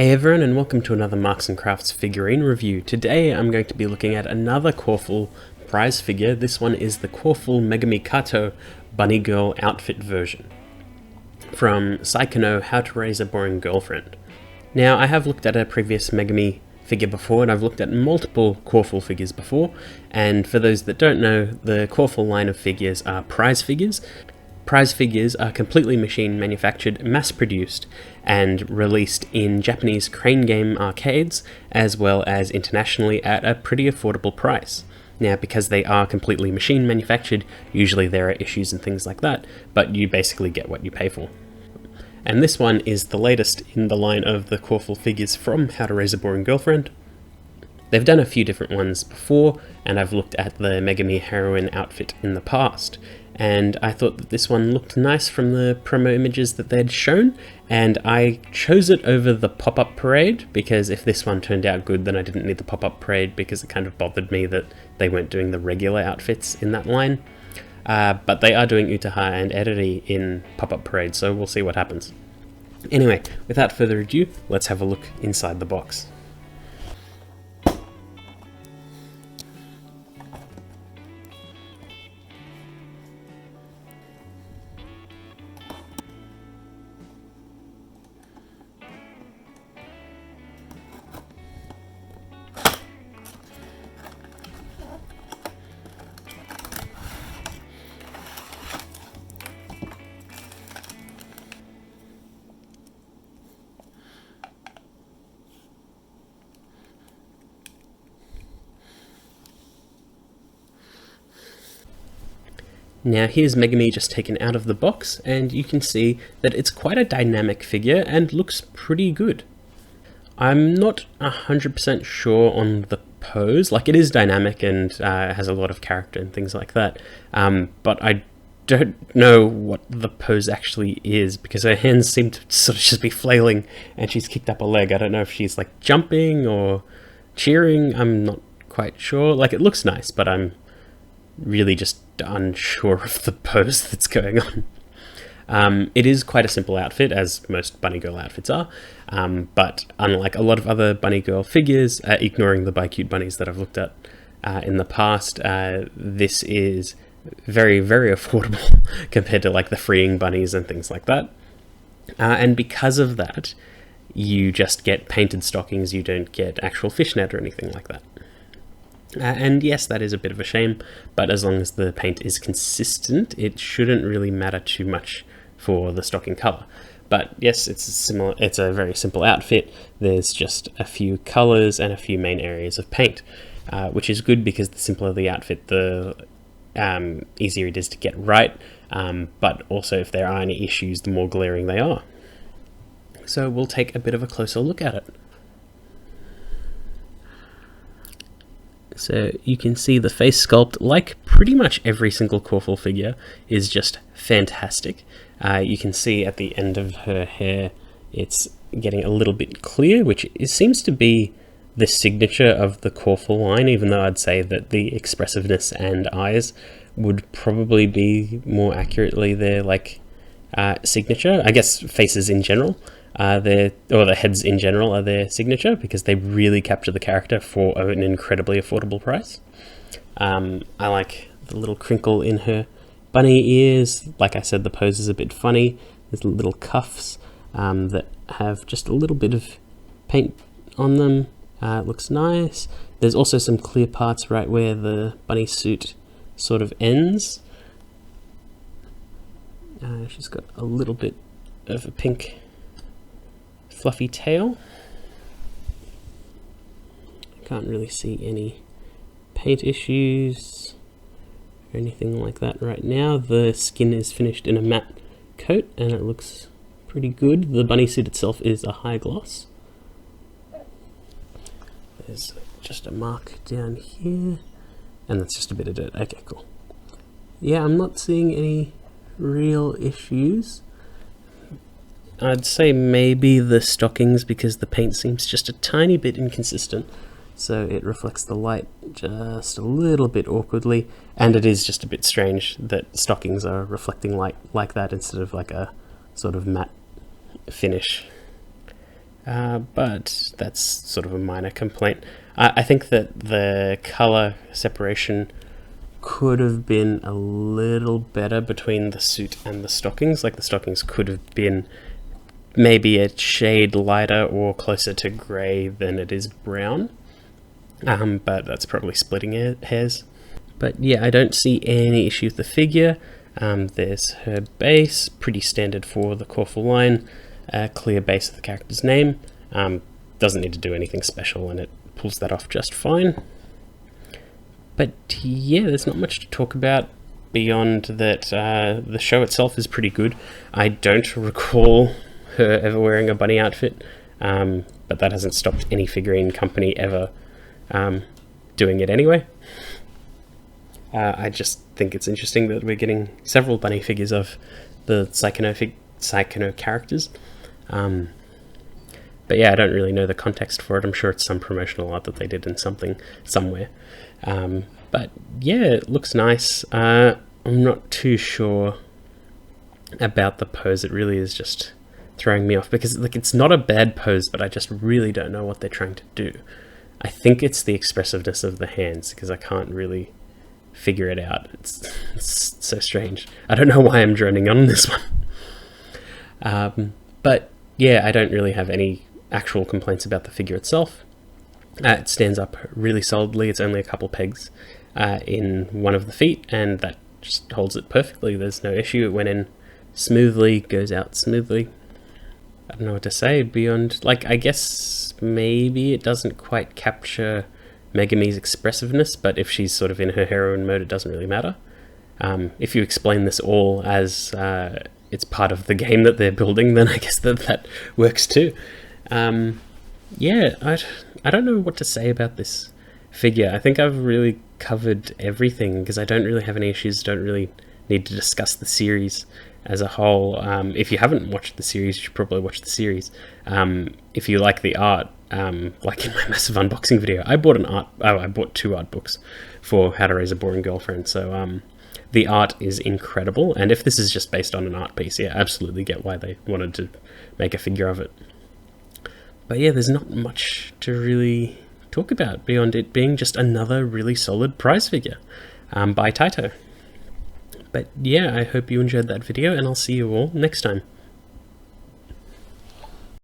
Hey everyone, and welcome to another Marks & Crafts figurine review. Today I'm going to be looking at another Coreful prize figure. This one is the Coreful Megumi Kato Bunny Girl outfit version from Saikano How to Raise a Boring Girlfriend. Now, I have looked at a previous Megumi figure before, and I've looked at multiple Coreful figures before, and for those that don't know, the Coreful line of figures are prize figures. Prize figures are completely machine manufactured, mass produced, and released in Japanese crane game arcades, as well as internationally at a pretty affordable price. Now, because they are completely machine manufactured, usually there are issues and things like that, but you basically get what you pay for. And this one is the latest in the line of the Coreful figures from How to Raise a Boring Girlfriend. They've done a few different ones before, and I've looked at the Megumi heroine outfit in the past, and I thought that this one looked nice from the promo images that they'd shown, and I chose it over the pop-up parade, because if this one turned out good, then I didn't need the pop-up parade, because it kind of bothered me that they weren't doing the regular outfits in that line. But they are doing Utaha and Eriri in pop-up parade, so we'll see what happens. Anyway, without further ado, let's have a look inside the box. Now here's Megumi just taken out of the box, and you can see that it's quite a dynamic figure and looks pretty good. I'm not 100% sure on the pose, like it is dynamic and has a lot of character and things like that, but I don't know what the pose actually is, because her hands seem to sort of just be flailing and she's kicked up a leg. I don't know if she's like jumping or cheering, I'm not quite sure. Like, it looks nice, but I'm really just unsure of the pose that's going on. It is quite a simple outfit, as most bunny girl outfits are, but unlike a lot of other bunny girl figures, ignoring the Buy Cute bunnies that I've looked at in the past, this is very, very affordable compared to like the freeing bunnies and things like that. And because of that, you just get painted stockings, you don't get actual fishnet or anything like that. And yes, that is a bit of a shame, but as long as the paint is consistent, it shouldn't really matter too much for the stocking color. But yes, it's a very simple outfit. There's just a few colors and a few main areas of paint, which is good because the simpler the outfit, the easier it is to get right, but also if there are any issues, the more glaring they are. So we'll take a bit of a closer look at it. So you can see the face sculpt, like pretty much every single Coreful figure, is just fantastic. You can see at the end of her hair it's getting a little bit clear, which seems to be the signature of the Coreful line, even though I'd say that the expressiveness and eyes would probably be more accurately their signature. I guess faces in general. The heads in general are their signature, because they really capture the character for an incredibly affordable price. I like the little crinkle in her bunny ears. Like I said, the pose is a bit funny. There's little cuffs that have just a little bit of paint on them. It looks nice. There's also some clear parts right where the bunny suit sort of ends. She's got a little bit of a pink fluffy tail. Can't really see any paint issues or anything like that right now. The skin is finished in a matte coat and it looks pretty good. The bunny suit itself is a high gloss. There's just a mark down here, and that's just a bit of dirt. Okay, cool. Yeah, I'm not seeing any real issues. I'd say maybe the stockings, because the paint seems just a tiny bit inconsistent, so it reflects the light just a little bit awkwardly, and it is just a bit strange that stockings are reflecting light like that instead of like a sort of matte finish. but that's sort of a minor complaint. I think that the color separation could have been a little better between the suit and the stockings. Like, the stockings could have been maybe a shade lighter or closer to grey than it is brown. But that's probably splitting hairs. But yeah, I don't see any issue with the figure. There's her base, pretty standard for the Coreful line, clear base of the character's name. Doesn't need to do anything special, and it pulls that off just fine. But yeah, there's not much to talk about beyond that. The show itself is pretty good. I don't recall her ever wearing a bunny outfit, but that hasn't stopped any figurine company ever doing it anyway. I just think it's interesting that we're getting several bunny figures of the Psychono characters. But yeah, I don't really know the context for it. I'm sure it's some promotional art that they did in somewhere. But yeah, it looks nice. I'm not too sure about the pose. It really is just throwing me off, because like, it's not a bad pose, but I just really don't know what they're trying to do. I think it's the expressiveness of the hands, because I can't really figure it out. It's so strange. I don't know why I'm droning on this one. But yeah, I don't really have any actual complaints about the figure itself. It stands up really solidly. It's only a couple pegs in one of the feet, and that just holds it perfectly. There's no issue. It went in smoothly, goes out smoothly. I don't know what to say beyond, like, I guess maybe it doesn't quite capture Megumi's expressiveness, but if she's sort of in her heroine mode, it doesn't really matter. If you explain this all as it's part of the game that they're building, then I guess that works too. Yeah, I don't know what to say about this figure. I think I've really covered everything, because I don't really have any issues, don't really need to discuss the series as a whole. If you haven't watched the series, you should probably watch the series. If you like the art, like in my massive unboxing video, I bought 2 art books for How to Raise a Boring Girlfriend, so the art is incredible, and if this is just based on an art piece, yeah, absolutely get why they wanted to make a figure of it. But yeah, there's not much to really talk about beyond it being just another really solid prize figure by Taito. But yeah, I hope you enjoyed that video, and I'll see you all next time.